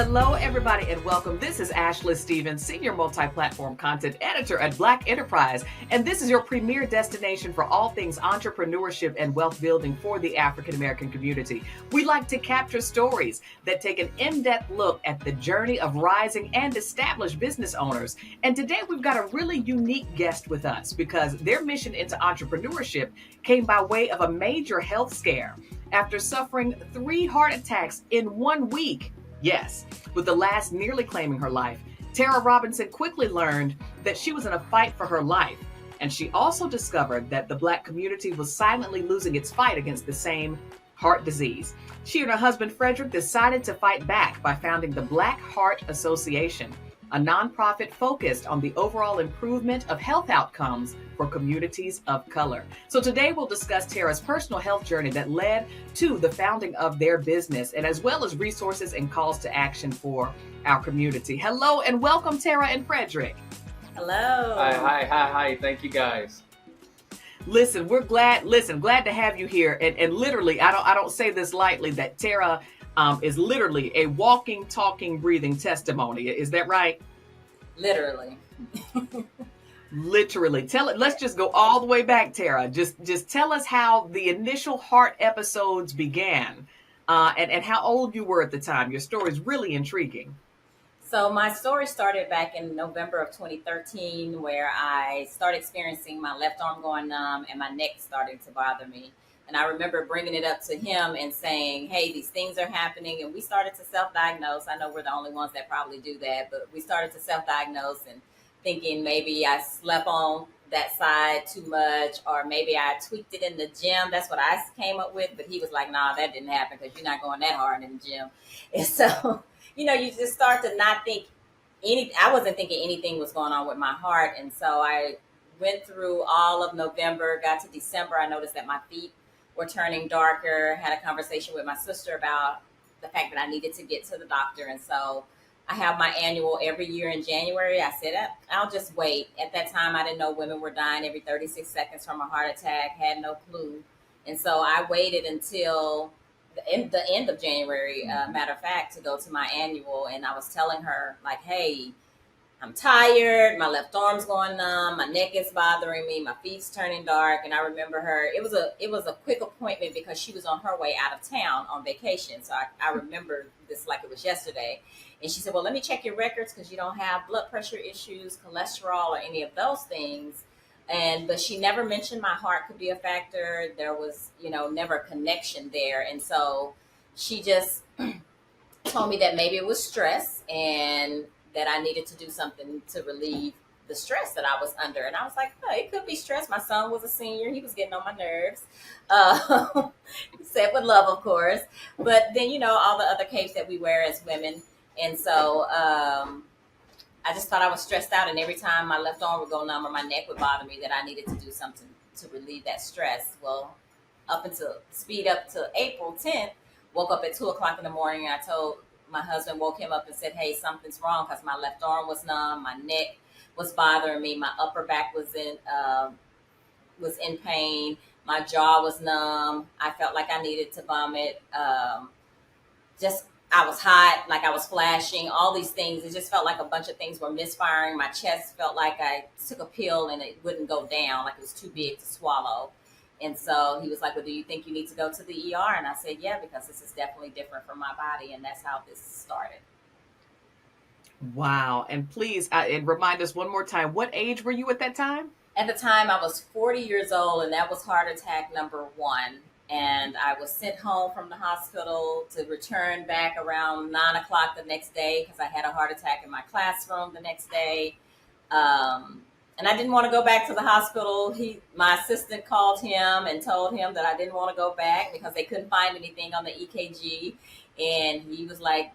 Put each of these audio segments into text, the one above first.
Hello, everybody, and welcome. This is Ashley Stevens, Senior Multi-Platform Content Editor at Black Enterprise, and this is your premier destination for all things entrepreneurship and wealth building for the African American community. We like to capture stories that take an in-depth look at the journey of rising and established business owners. And today we've got a really unique guest with us because their mission into entrepreneurship came by way of a major health scare after suffering 3 heart attacks in 1 week. Yes, with the last nearly claiming her life, Tara Robinson quickly learned that she was in a fight for her life. And she also discovered that the Black community was silently losing its fight against the same heart disease. She and her husband, Frederick, decided to fight back by founding the Black Heart Association, a nonprofit focused on the overall improvement of health outcomes for communities of color. So today we'll discuss Tara's personal health journey that led to the founding of their business, and as well as resources and calls to action for our community. Hello and welcome, Tara and Frederick. Hello. Hi. Thank you, guys. Listen, we're glad to have you here. And literally, I don't say this lightly, that Tara is literally a walking, talking, breathing testimony. Is that right? Literally. Literally. Let's just go all the way back, Tara. Just tell us how the initial heart episodes began, and how old you were at the time. Your story is really intriguing. So my story started back in November of 2013, where I started experiencing my left arm going numb and my neck starting to bother me. And I remember bringing it up to him and saying, hey, these things are happening. And we started to self-diagnose. I know we're the only ones that probably do that, but we started to self-diagnose and thinking maybe I slept on that side too much, or maybe I tweaked it in the gym. That's what I came up with. But he was like, nah, that didn't happen because you're not going that hard in the gym. And so, you just start to not think I wasn't thinking anything was going on with my heart. And so I went through all of November, got to December. I noticed that my feet were turning darker, had a conversation with my sister about the fact that I needed to get to the doctor. And so I have my annual every year in January. I said, I'll just wait. At that time, I didn't know women were dying every 36 seconds from a heart attack, had no clue. And so I waited until the end of January, matter of fact, to go to my annual. And I was telling her, like, hey, I'm tired. My left arm's going numb. My neck is bothering me. My feet's turning dark. And I remember her. It was a quick appointment because she was on her way out of town on vacation. So I remember this like it was yesterday. And she said, well, let me check your records because you don't have blood pressure issues, cholesterol, or any of those things. But she never mentioned my heart could be a factor. There was, never a connection there. And so she just told me that maybe it was stress and that I needed to do something to relieve the stress that I was under. And I was like, oh, it could be stress. My son was a senior. He was getting on my nerves. Said with love, of course. But then, all the other capes that we wear as women. And so I just thought I was stressed out. And every time my left arm would go numb or my neck would bother me, that I needed to do something to relieve that stress. Well, speed up to April 10th, woke up at 2:00 in the morning. And I told my husband, woke him up and said, hey, something's wrong because my left arm was numb. My neck was bothering me. My upper back was in pain. My jaw was numb. I felt like I needed to vomit. I was hot, like I was flashing, all these things. It just felt like a bunch of things were misfiring. My chest felt like I took a pill and it wouldn't go down, like it was too big to swallow. And so he was like, well, do you think you need to go to the ER? And I said, yeah, because this is definitely different from my body. And that's how this started. Wow. And please, and remind us one more time, what age were you at that time? At the time, I was 40 years old, and that was heart attack number 1. And I was sent home from the hospital to return back around 9:00 the next day because I had a heart attack in my classroom the next day. And I didn't want to go back to the hospital. My assistant called him and told him that I didn't want to go back because they couldn't find anything on the EKG. And he was like,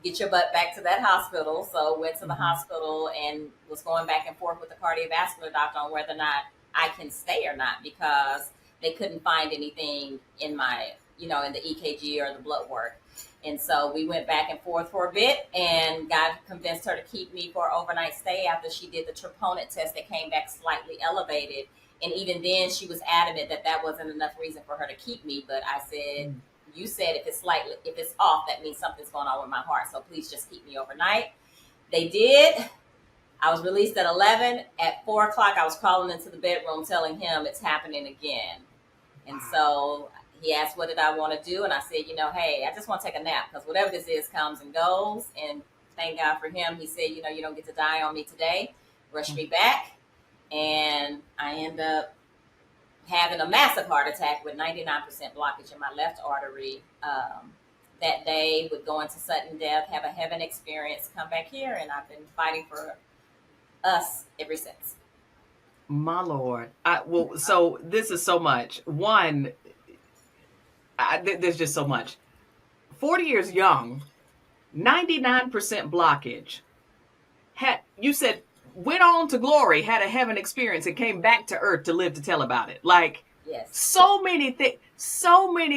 get your butt back to that hospital. So went to the hospital and was going back and forth with the cardiovascular doctor on whether or not I can stay or not because they couldn't find anything in my, in the EKG or the blood work. And so we went back and forth for a bit and convinced her to keep me for an overnight stay after she did the troponin test that came back slightly elevated. And even then she was adamant that wasn't enough reason for her to keep me. But I said, you said if it's off, that means something's going on with my heart. So please just keep me overnight. They did. I was released at 11. At 4 o'clock, I was crawling into the bedroom telling him it's happening again. And so he asked, what did I want to do? And I said, hey, I just want to take a nap because whatever this is comes and goes. And thank God for him. He said, you don't get to die on me today. Rush me back. And I end up having a massive heart attack with 99% blockage in my left artery. That day would go into sudden death, have a heaven experience, come back here. And I've been fighting for us ever since. My Lord. So this is so much. One, there's just so much. 40 years young, 99% blockage. You said, went on to glory, had a heaven experience, and came back to earth to live to tell about it. Like, yes. So many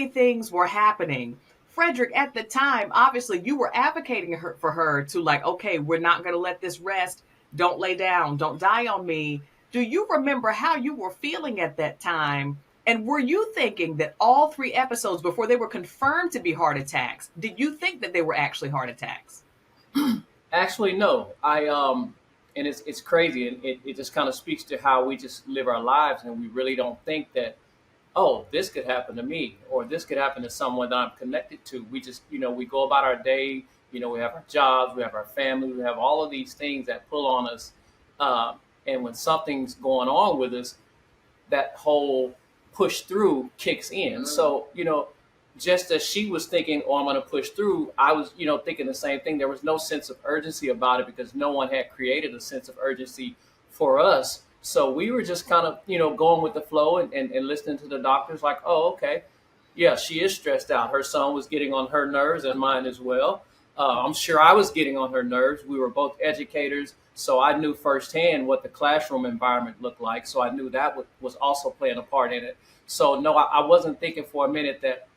things were happening. Frederick, at the time, obviously, you were advocating for her to like, okay, we're not going to let this rest. Don't lay down. Don't die on me. Do you remember how you were feeling at that time? And were you thinking that all 3 episodes before they were confirmed to be heart attacks, did you think that they were actually heart attacks? Actually, no. And it's crazy, and it just kind of speaks to how we just live our lives, and we really don't think that, oh, this could happen to me, or this could happen to someone that I'm connected to. We just, we go about our day. We have our jobs, we have our family, we have all of these things that pull on us. And when something's going on with us, that whole push through kicks in. So, just as she was thinking, oh, I'm going to push through, I was, thinking the same thing. There was no sense of urgency about it because no one had created a sense of urgency for us. So we were just kind of, going with the flow and listening to the doctors like, oh, okay. Yeah, she is stressed out. Her son was getting on her nerves and mine as well. I'm sure I was getting on her nerves. We were both educators, so I knew firsthand what the classroom environment looked like. So I knew that was also playing a part in it. So no, I wasn't thinking for a minute that,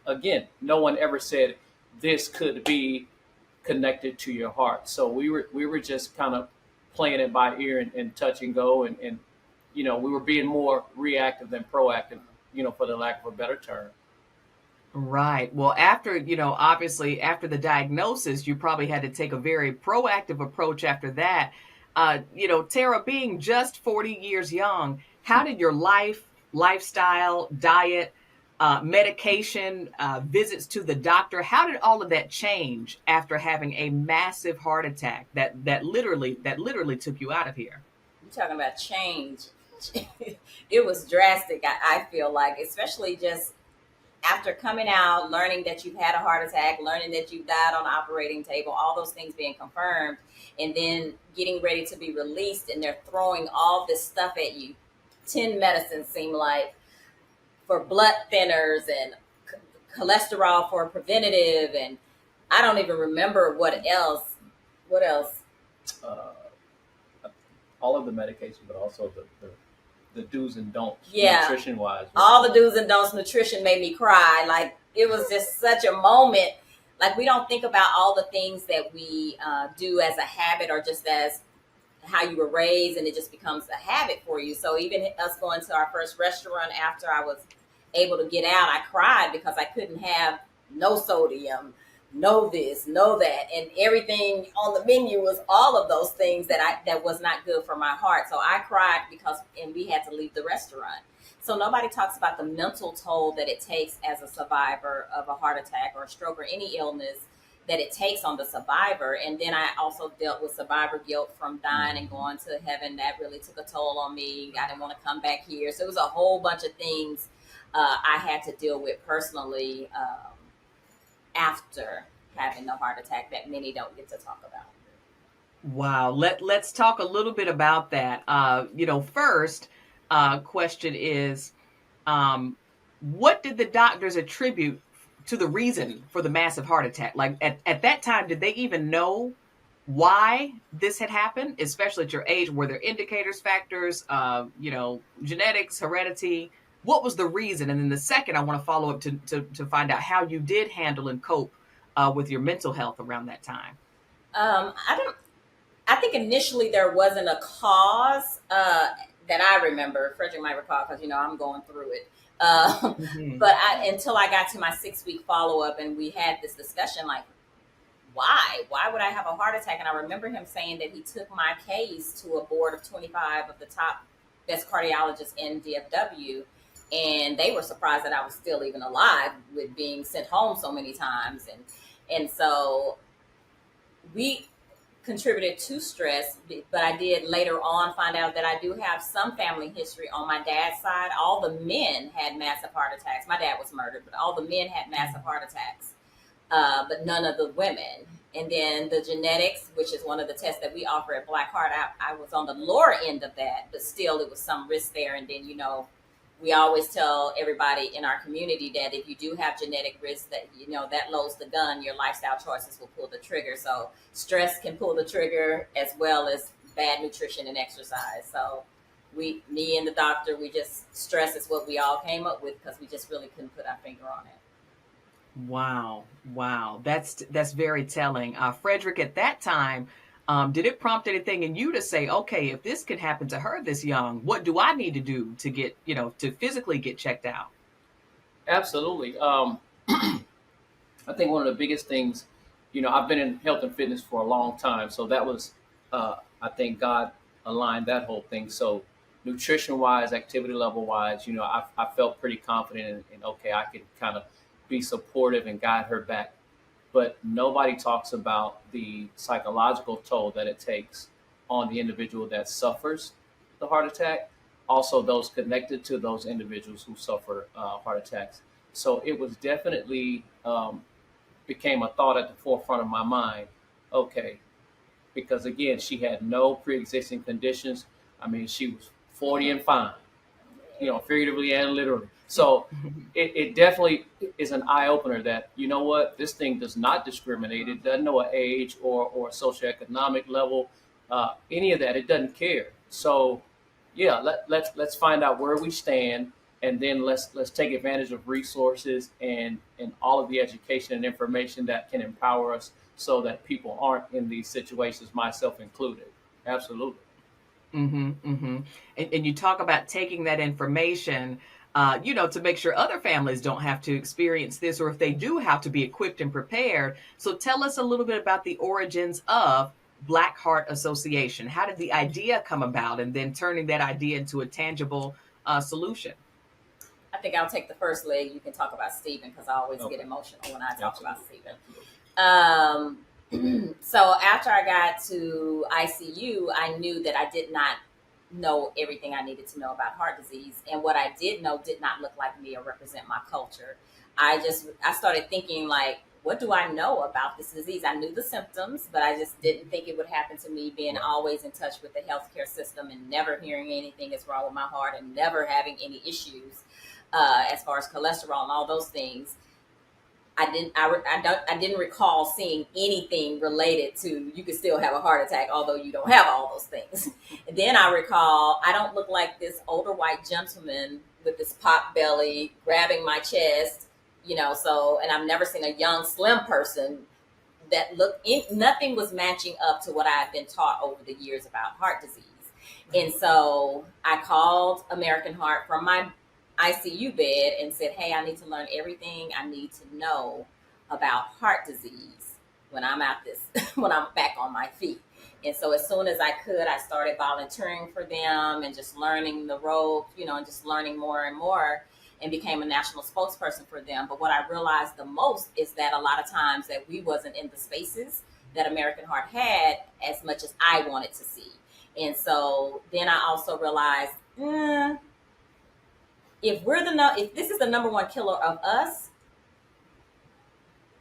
again, no one ever said this could be connected to your heart. So we were just kind of playing it by ear and touch and go, and we were being more reactive than proactive, for the lack of a better term. Right. Well, after, obviously after the diagnosis, you probably had to take a very proactive approach after that. Tara, being just 40 years young, how did your lifestyle, diet, medication, visits to the doctor, how did all of that change after having a massive heart attack that literally took you out of here? You're talking about change. It was drastic, I feel like, especially just after coming out, learning that you've had a heart attack, learning that you died on the operating table, all those things being confirmed, and then getting ready to be released, and they're throwing all this stuff at you. 10 medicines seem like, for blood thinners and cholesterol for preventative, and I don't even remember what else. What else? All of the medication, but also the do's and don'ts, yeah, nutrition wise. All the do's and don'ts, nutrition made me cry. Like, it was just such a moment. Like, we don't think about all the things that we do as a habit or just as how you were raised, and it just becomes a habit for you. So even us going to our first restaurant after I was able to get out, I cried because I couldn't have no sodium, no this, no that, and everything on the menu was all of those things that was not good for my heart. So I cried and we had to leave the restaurant. So nobody talks about the mental toll that it takes as a survivor of a heart attack or a stroke or any illness that it takes on the survivor. And then I also dealt with survivor guilt from dying and going to heaven. That really took a toll on me. I didn't want to come back here. So it was a whole bunch of things I had to deal with personally after having the heart attack that many don't get to talk about. Wow. Let's talk a little bit about that. First question is, what did the doctors attribute to the reason for the massive heart attack? Like at that time, did they even know why this had happened, especially at your age? Were there indicators, factors, genetics, heredity? What was the reason? And then the second, I want to follow up to find out how you did handle and cope with your mental health around that time. I think initially there wasn't a cause that I remember. Frederick might recall because I'm going through it. Hmm. But until I got to my 6 week follow up and we had this discussion, like, why would I have a heart attack? And I remember him saying that he took my case to a board of 25 of the top best cardiologists in DFW, and they were surprised that I was still even alive with being sent home so many times. And so we contributed to stress, but I did later on find out that I do have some family history on my dad's side. All the men had massive heart attacks. My dad was murdered, but all the men had massive heart attacks, but none of the women. And then the genetics, which is one of the tests that we offer at Black Heart, I was on the lower end of that, but still it was some risk there. And then, we always tell everybody in our community that if you do have genetic risk, that that loads the gun, your lifestyle choices will pull the trigger. So stress can pull the trigger, as well as bad nutrition and exercise. So me and the doctor, we just, stress is what we all came up with, because we just really couldn't put our finger on it. Wow, wow, that's very telling. Frederick, at that time, did it prompt anything in you to say, okay, if this could happen to her this young, what do I need to do to get, to physically get checked out? Absolutely. I think one of the biggest things, I've been in health and fitness for a long time, so that was, I think God aligned that whole thing. So nutrition wise, activity level wise, I felt pretty confident in okay, I could kind of be supportive and guide her back. But nobody talks about the psychological toll that it takes on the individual that suffers the heart attack, also those connected to those individuals who suffer heart attacks. So it was definitely became a thought at the forefront of my mind. Okay, because again, she had no pre-existing conditions. I mean, she was 40 and fine, figuratively and literally. So it definitely is an eye opener that, what, this thing does not discriminate. It doesn't know an age or socioeconomic level, any of that. It doesn't care. So yeah, let's find out where we stand, and then let's take advantage of resources and all of the education and information that can empower us, so that people aren't in these situations, myself included. Absolutely. Mm-hmm, mm-hmm. And you talk about taking that information, to make sure other families don't have to experience this, or if they do, have to be equipped and prepared. So tell us a little bit about the origins of Black Heart Association. How did the idea come about, and then turning that idea into a tangible solution? I think I'll take the first leg. You can talk about Stephen, because I always get Okay. emotional when I talk about Absolutely. Stephen. Absolutely. So after I got to ICU, I knew that I did not know everything I needed to know about heart disease, and what I did know did not look like me or represent my culture. I started thinking, like, what do I know about this disease? I knew the symptoms, but I just didn't think it would happen to me, being Right. always in touch with the healthcare system and never hearing anything is wrong with my heart and never having any issues as far as cholesterol and all those things. I didn't recall seeing anything related to you could still have a heart attack although you don't have all those things. And then I recall I don't look like this older white gentleman with this pop belly grabbing my chest, so, and I've never seen a young slim person that looked nothing was matching up to what I had been taught over the years about heart disease. And so I called American Heart from my ICU bed and said, hey, I need to learn everything I need to know about heart disease when I'm at this, when I'm back on my feet. And so as soon as I could, I started volunteering for them and just learning the ropes, and just learning more and more, and became a national spokesperson for them. But what I realized the most is that a lot of times that we wasn't in the spaces that American Heart had as much as I wanted to see. And so then I also realized, if this is the number one killer of us,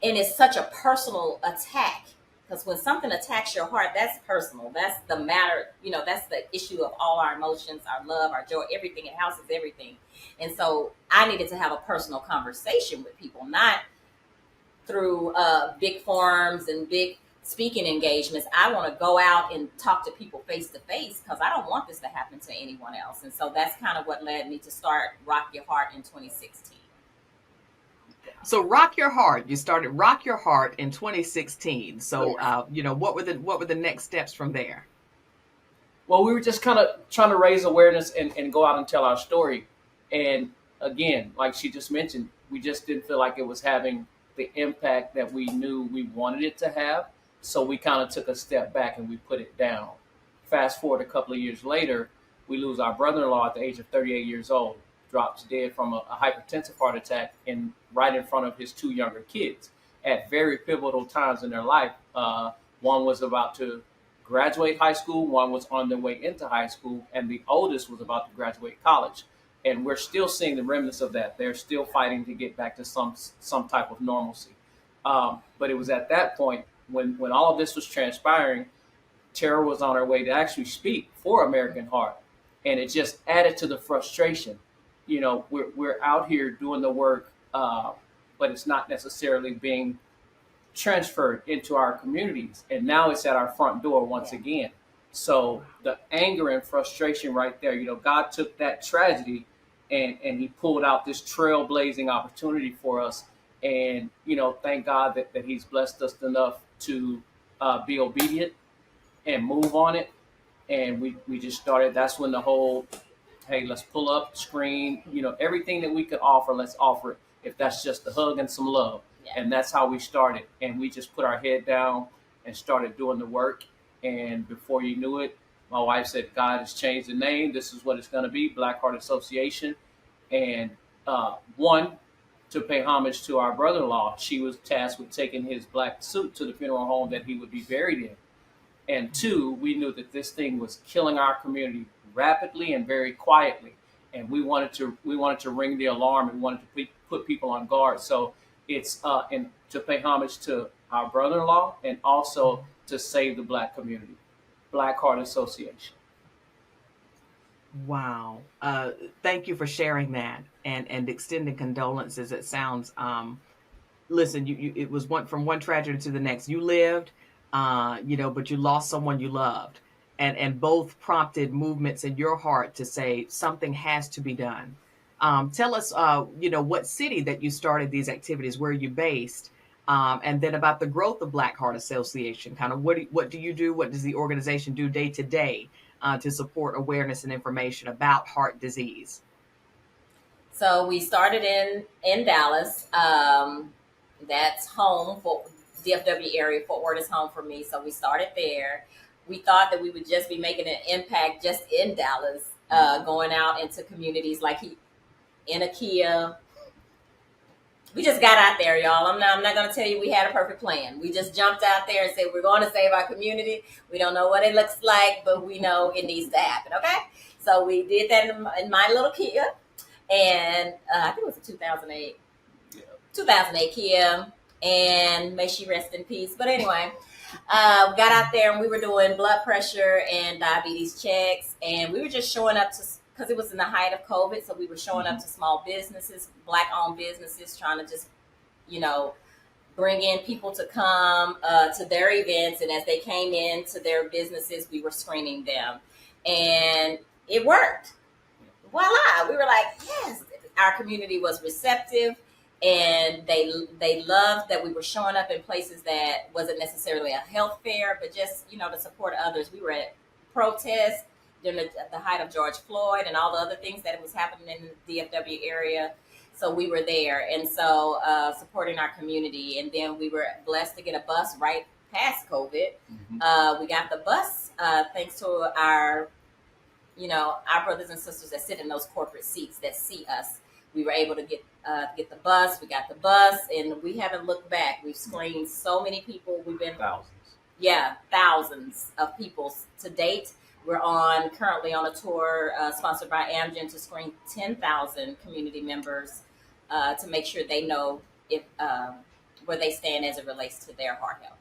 and it's such a personal attack, because when something attacks your heart, that's personal. That's the matter, that's the issue of all our emotions, our love, our joy, everything. It houses everything. And so I needed to have a personal conversation with people, not through big forums and big speaking engagements. I want to go out and talk to people face to face, because I don't want this to happen to anyone else. And so that's kind of what led me to start Rock Your Heart in 2016. So Rock Your Heart, you started Rock Your Heart in 2016. So, what were the next steps from there? Well, we were just kind of trying to raise awareness and go out and tell our story. And again, like she just mentioned, we just didn't feel like it was having the impact that we knew we wanted it to have. So we kind of took a step back and we put it down. Fast forward a couple of years later, we lose our brother-in-law at the age of 38 years old, drops dead from a hypertensive heart attack right in front of his two younger kids at very pivotal times in their life. One was about to graduate high school, one was on their way into high school, and the oldest was about to graduate college. And we're still seeing the remnants of that. They're still fighting to get back to some type of normalcy. But it was at that point when all of this was transpiring, Tara was on her way to actually speak for American Heart, and it just added to the frustration. You know, we're out here doing the work, but it's not necessarily being transferred into our communities, and now it's at our front door once again. So the anger and frustration right there, you know, God took that tragedy and he pulled out this trailblazing opportunity for us. And, you know, thank God that he's blessed us enough to be obedient and move on it. And we just started. That's when the whole, hey, let's pull up, screen, you know, everything that we could offer, let's offer it. If that's just a hug and some love. Yeah. And that's how we started. And we just put our head down and started doing the work. And before you knew it, my wife said, God has changed the name. This is what it's going to be, Black Heart Association. And one, to pay homage to our brother-in-law, she was tasked with taking his black suit to the funeral home that he would be buried in. And two, we knew that this thing was killing our community rapidly and very quietly. And we wanted to ring the alarm and wanted to put people on guard. So it's and to pay homage to our brother-in-law and also to save the Black community, Black Heart Association. Wow. Thank you for sharing that and extending condolences. It sounds, listen, it was from one tragedy to the next. You lived, but you lost someone you loved. And both prompted movements in your heart to say something has to be done. Tell us, what city that you started these activities, where you based, and then about the growth of Black Heart Association. Kind of what do you do? What does the organization do day to day to support awareness and information about heart disease? So we started in Dallas. That's home for DFW area. Fort Worth is home for me. So we started there. We thought that we would just be making an impact just in Dallas, going out into communities like in IKEA. We just got out there, y'all. I'm not going to tell you we had a perfect plan. We just jumped out there and said, we're going to save our community. We don't know what it looks like, but we know it needs to happen, okay? So we did that in my little Kia. And I think it was a 2008. Yeah. 2008 Kia. And may she rest in peace. But anyway, we got out there and we were doing blood pressure and diabetes checks. And we were just showing up because it was in the height of COVID. So we were showing up to small businesses, Black-owned businesses, trying to just, bring in people to come to their events. And as they came into their businesses, we were screening them. And it worked. Voila. We were like, yes, our community was receptive. And they loved that we were showing up in places that wasn't necessarily a health fair, but just, to support others. We were at protests during the height of George Floyd and all the other things that was happening in the DFW area. So we were there. And so supporting our community. And then we were blessed to get a bus right past COVID. Mm-hmm. We got the bus thanks to our brothers and sisters that sit in those corporate seats that see us. We were able to get the bus. We got the bus, and we haven't looked back. We've screened so many people. We've been thousands. Yeah, thousands of people to date. We're currently on a tour sponsored by Amgen to screen 10,000 community members to make sure they know if where they stand as it relates to their heart health.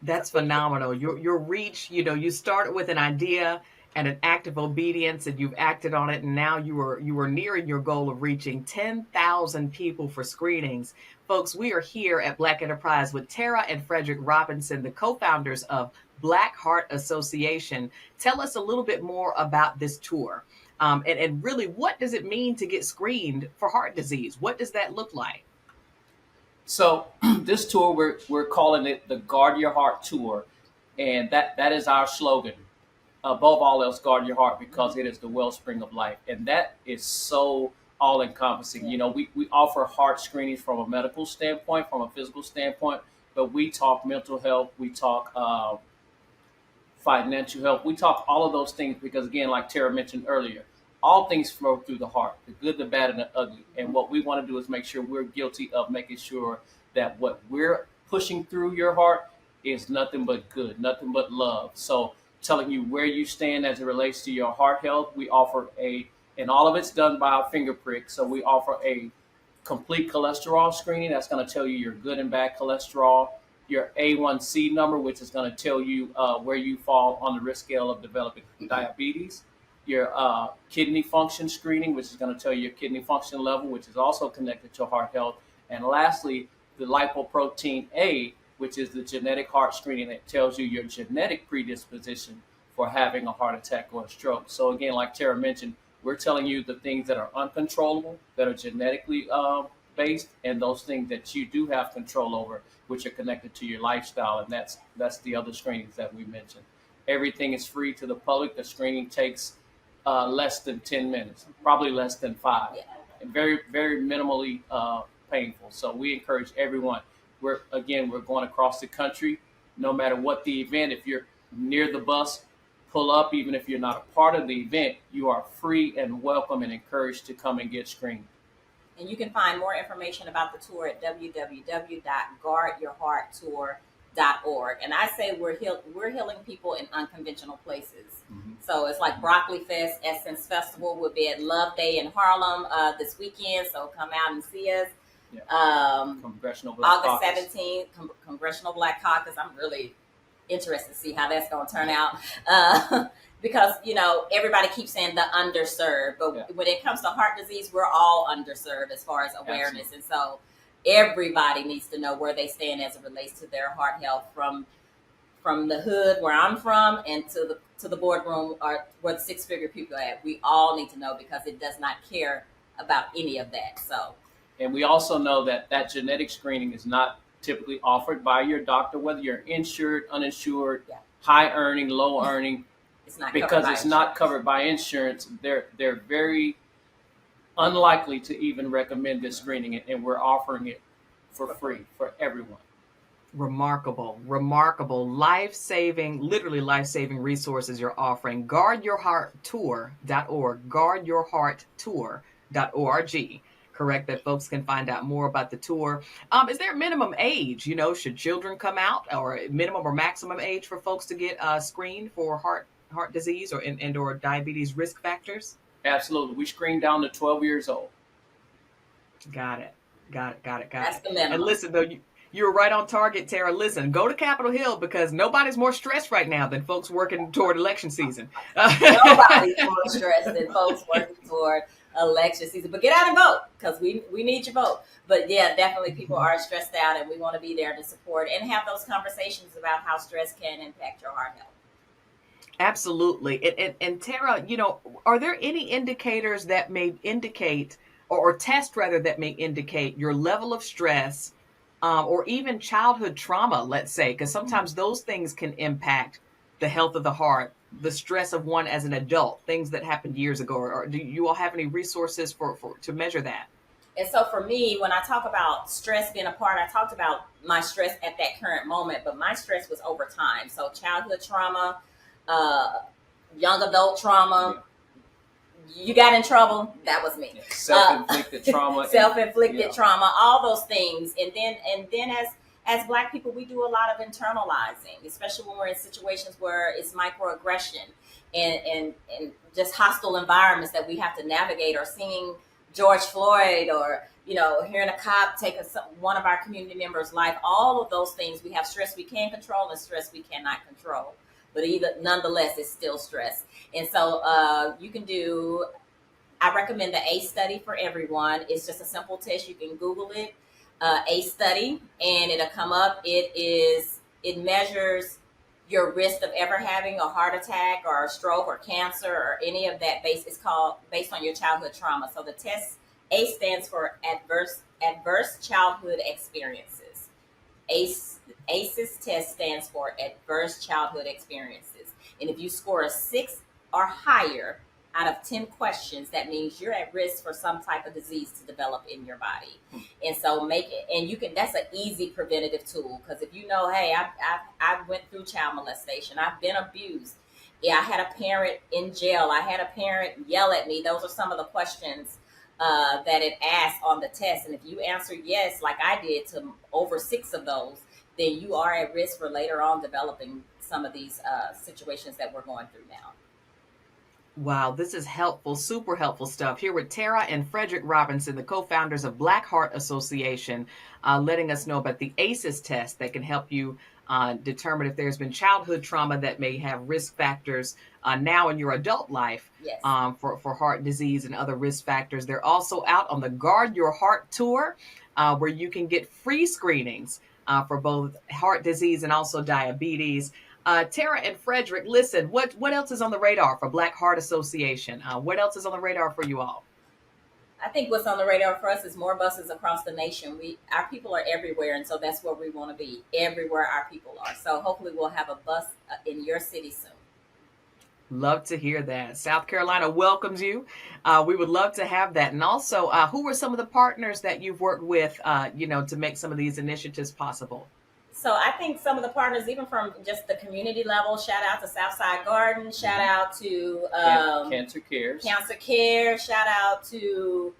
That's phenomenal. Your reach. You started with an idea and an act of obedience, and you've acted on it, and now you are nearing your goal of reaching 10,000 people for screenings. Folks, we are here at Black Enterprise with Tara and Frederick Robinson, the co-founders of Black Heart Association. Tell us a little bit more about this tour, and really, what does it mean to get screened for heart disease? What does that look like? So this tour, we're calling it the Guard Your Heart Tour, and that is our slogan. above all else, guard your heart because it is the wellspring of life. And that is so all encompassing. You know, we offer heart screenings from a medical standpoint, from a physical standpoint, but we talk mental health, we talk financial health, we talk all of those things because, again, like Tara mentioned earlier, all things flow through the heart, the good, the bad, and the ugly. And what we want to do is make sure we're guilty of making sure that what we're pushing through your heart is nothing but good, nothing but love. So telling you where you stand as it relates to your heart health, we offer and all of it's done by a finger prick. So we offer a complete cholesterol screening that's going to tell you your good and bad cholesterol, your A1C number, which is going to tell you where you fall on the risk scale of developing diabetes, your kidney function screening, which is going to tell you your kidney function level, which is also connected to heart health. And lastly, the lipoprotein A, which is the genetic heart screening that tells you your genetic predisposition for having a heart attack or a stroke. So again, like Tara mentioned, we're telling you the things that are uncontrollable, that are genetically based, and those things that you do have control over, which are connected to your lifestyle. And that's the other screenings that we mentioned. Everything is free to the public. The screening takes less than 10 minutes, probably less than 5, and very, very minimally painful. So we encourage everyone. We're going across the country, no matter what the event. If you're near the bus, pull up. Even if you're not a part of the event, you are free and welcome and encouraged to come and get screened. And you can find more information about the tour at www.guardyourhearttour.org. And I say we're healing people in unconventional places. Mm-hmm. So it's like Broccoli Fest, Essence Festival will be at Love Day in Harlem this weekend. So come out and see us. Yeah. Congressional Black August Caucus. 17th, Congressional Black Caucus. I'm really interested to see how that's going to turn out. Because, everybody keeps saying the underserved, but when it comes to heart disease, we're all underserved as far as awareness. Absolutely. And so everybody needs to know where they stand as it relates to their heart health, from the hood where I'm from and to the boardroom or where the six-figure people are at. We all need to know because it does not care about any of that. So, and we also know that genetic screening is not typically offered by your doctor, whether you're insured, uninsured, high earning, low earning. It's not because it's not covered by insurance. They're very unlikely to even recommend this screening, and we're offering it for free for everyone. Remarkable, literally life-saving resources you're offering. Guardyourhearttour.org, guardyourhearttour.org. Correct, that folks can find out more about the tour. Is there a minimum age? Should children come out, or minimum or maximum age for folks to get screened for heart disease or diabetes risk factors? Absolutely. We screen down to 12 years old. Got it. That's the minimum. And listen, though, you're right on target, Tara. Listen, go to Capitol Hill because nobody's more stressed right now than folks working toward election season. Nobody's more stressed than folks working toward election season. But get out and vote because we need your vote. But yeah, definitely people are stressed out, and we want to be there to support and have those conversations about how stress can impact your heart health. Absolutely. And Tara, are there any indicators that may indicate or test rather that may indicate your level of stress or even childhood trauma, let's say, because sometimes those things can impact the health of the heart, the stress of one as an adult, things that happened years ago? Or do you all have any resources to measure that? And so for me, when I talk about stress being a part, I talked about my stress at that current moment, but my stress was over time. So childhood trauma, young adult trauma, you got in trouble, that was me. Self-inflicted trauma. Trauma, all those things. And then as Black people, we do a lot of internalizing, especially when we're in situations where it's microaggression and just hostile environments that we have to navigate, or seeing George Floyd, or hearing a cop take one of our community members' life. All of those things, we have stress we can control and stress we cannot control. But nonetheless, it's still stress. And so I recommend the ACE study for everyone. It's just a simple test. You can Google it, ACE study, and it'll come up. It measures your risk of ever having a heart attack or a stroke or cancer or any of that. It's called based on your childhood trauma. So the test, ACE stands for adverse childhood experiences. ACE's test stands for adverse childhood experiences. And if you score a 6 or higher out of 10 questions, that means you're at risk for some type of disease to develop in your body. And so make it, and you can, that's an easy preventative tool. Because if you know, hey, I went through child molestation, I've been abused. Yeah, I had a parent in jail. I had a parent yell at me. Those are some of the questions that it asks on the test. And if you answer yes, like I did to over 6 of those, then you are at risk for later on developing some of these situations that we're going through now. Wow, this is helpful, super helpful stuff. Here with Tara and Frederick Robinson, the co-founders of Black Heart Association, letting us know about the ACEs test that can help you determine if there's been childhood trauma that may have risk factors now in your adult life. Yes. For heart disease and other risk factors. They're also out on the Guard Your Heart tour, where you can get free screenings for both heart disease and also diabetes. Tara and Frederick, listen, what else is on the radar for Black Heart Association? What else is on the radar for you all? I think what's on the radar for us is more buses across the nation. Our people are everywhere, and so that's where we want to be, everywhere our people are. So hopefully we'll have a bus in your city soon. Love to hear that. South Carolina welcomes you. We would love to have that. And also, who were some of the partners that you've worked with, to make some of these initiatives possible? So I think some of the partners, even from just the community level, shout out to Southside Garden, shout out to Cancer Cares. Cancer Care, shout out to,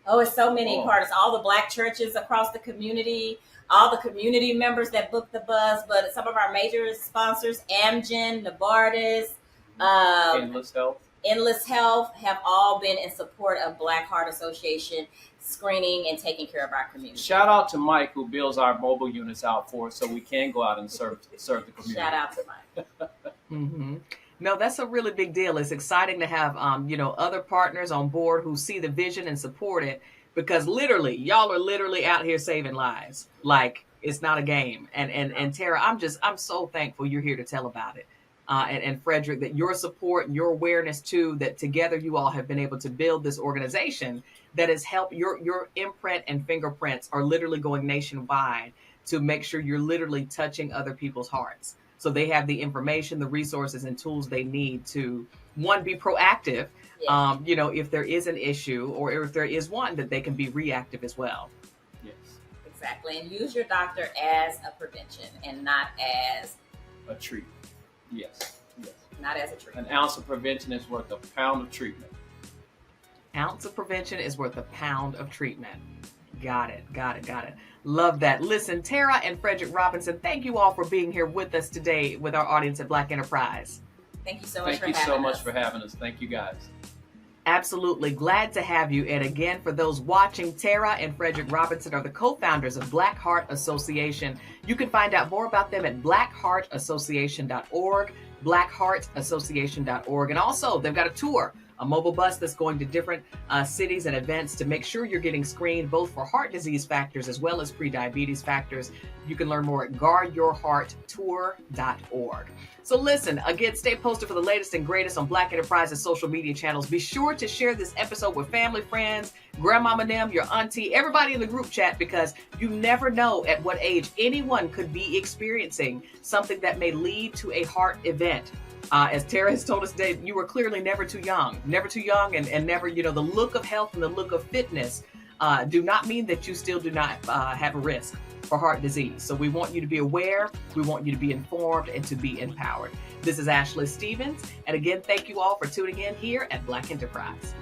it's so many partners, all the Black churches across the community, all the community members that booked the bus, but some of our major sponsors, Amgen, Novartis, Endless Health have all been in support of Black Heart Association screening and taking care of our community. Shout out to Mike, who builds our mobile units out for us so we can go out and serve the community. Shout out to Mike. Mm-hmm. No, that's a really big deal. It's exciting to have, other partners on board who see the vision and support it, because literally, y'all are literally out here saving lives. Like, it's not a game. And Tara, I'm so thankful you're here to tell about it. And Frederick, that your support and your awareness too, that together you all have been able to build this organization that has helped your imprint and fingerprints are literally going nationwide to make sure you're literally touching other people's hearts. So they have the information, the resources and tools they need to, one, be proactive, Yes. If there is an issue or if there is one, that they can be reactive as well. Yes. Exactly. And use your doctor as a prevention and not as a treatment. Yes. Not as a treatment. An ounce of prevention is worth a pound of treatment. Ounce of prevention is worth a pound of treatment. Got it. Love that. Listen, Tara and Frederick Robinson, thank you all for being here with us today with our audience at Black Enterprise. Thank you so much for having us. Thank you guys. Absolutely. Glad to have you. And again, for those watching, Tara and Frederick Robinson are the co-founders of Black Heart Association. You can find out more about them at blackheartassociation.org, blackheartassociation.org. And also, they've got a tour, a mobile bus that's going to different cities and events to make sure you're getting screened both for heart disease factors as well as pre-diabetes factors. You can learn more at guardyourhearttour.org. So listen, again, stay posted for the latest and greatest on Black Enterprise's social media channels. Be sure to share this episode with family, friends, grandmama, them, your auntie, everybody in the group chat, because you never know at what age anyone could be experiencing something that may lead to a heart event. As Tara has told us today, you were clearly never too young, and never, the look of health and the look of fitness do not mean that you still do not have a risk for heart disease. So we want you to be aware, we want you to be informed, and to be empowered. This is Ashley Stevens, and again, thank you all for tuning in here at Black Enterprise.